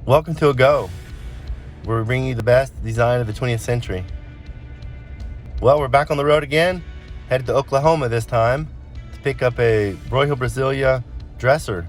Welcome to A Go, where we bring you the best design of the 20th century. Well, we're back on the road again, headed to Oklahoma this time to pick up a Broyhill Brasilia dresser.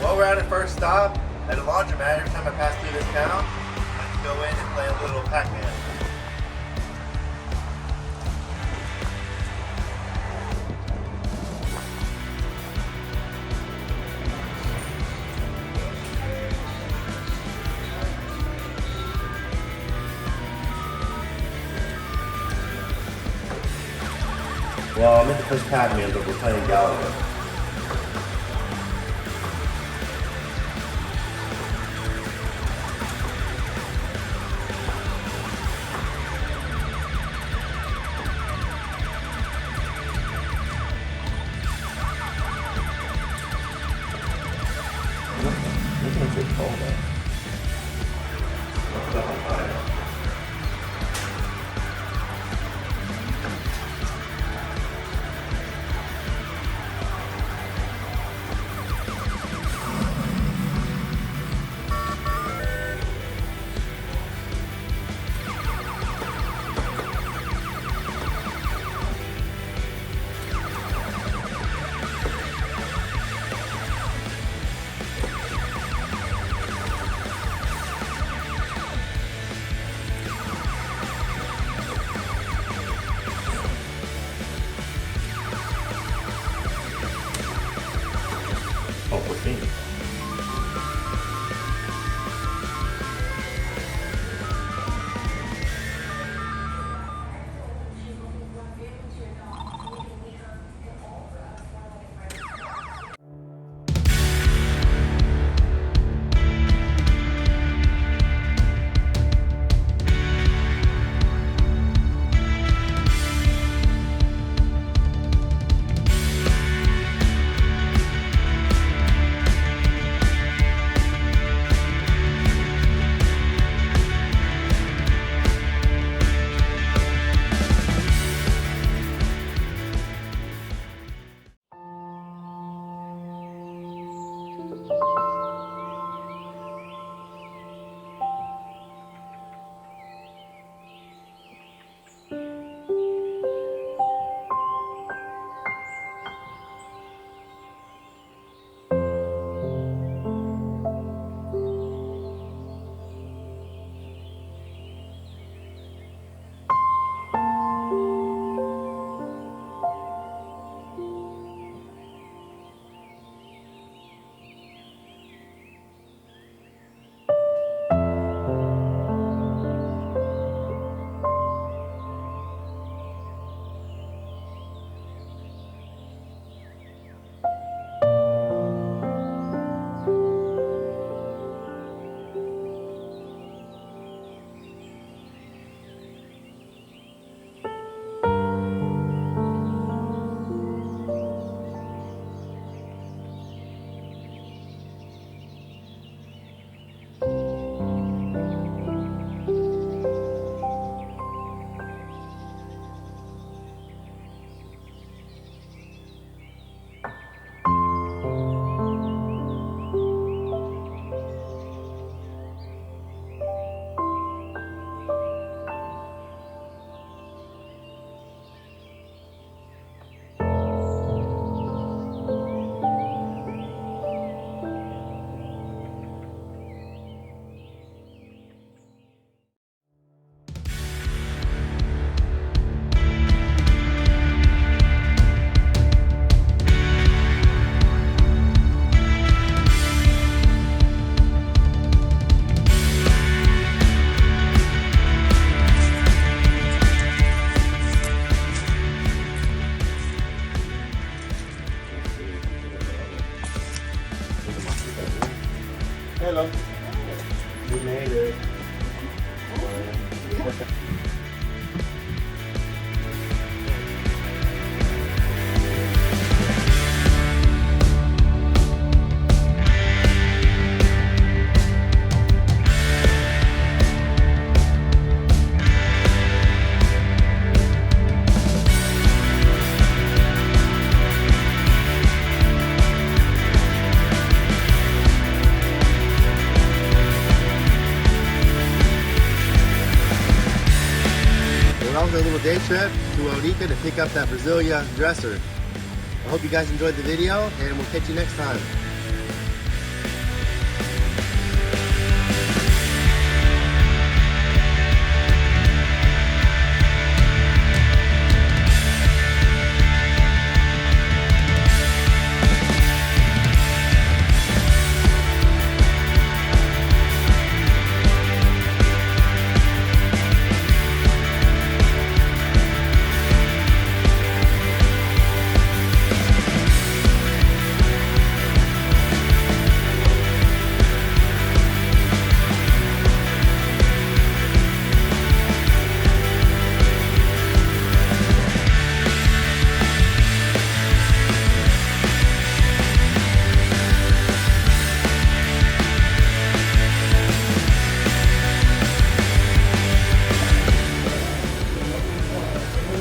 Well, we're at a first stop at a laundromat. Every time I pass through this town, I like to go in and play a little Pac-Man. Well, I meant to push Pac-Man, but we're playing Galaga. Oh, 14. Hello. We made it. that was our little day trip to Onika to pick up that Brasilia dresser. I hope you guys enjoyed the video, and we'll catch you next time.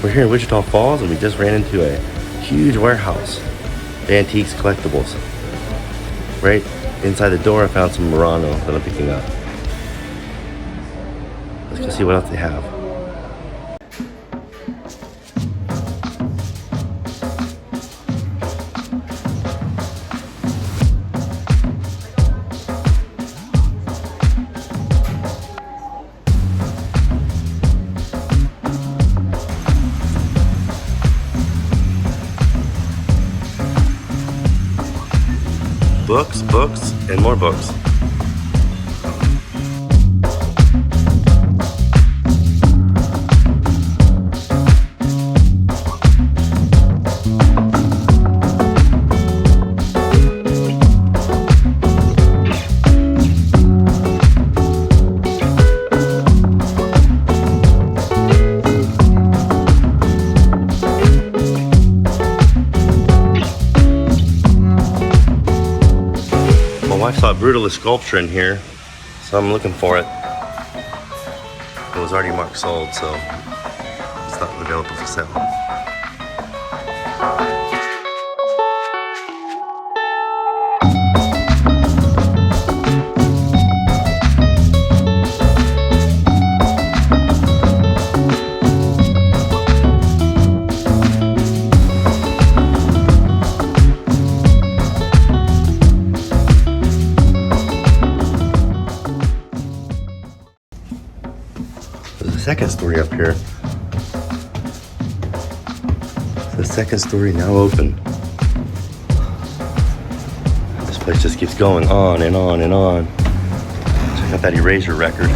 We're here in Wichita Falls, and we just ran into a huge warehouse of antiques collectibles. Right inside the door, I found some Murano that I'm picking up. Let's go see what else they have. Books, books, and more books. I saw Brutalist sculpture in here, so I'm looking for it. It was already marked sold, so it's not available for sale. There's a second story up here. The second story now open. This place just keeps going on and on and on. Check out that eraser record.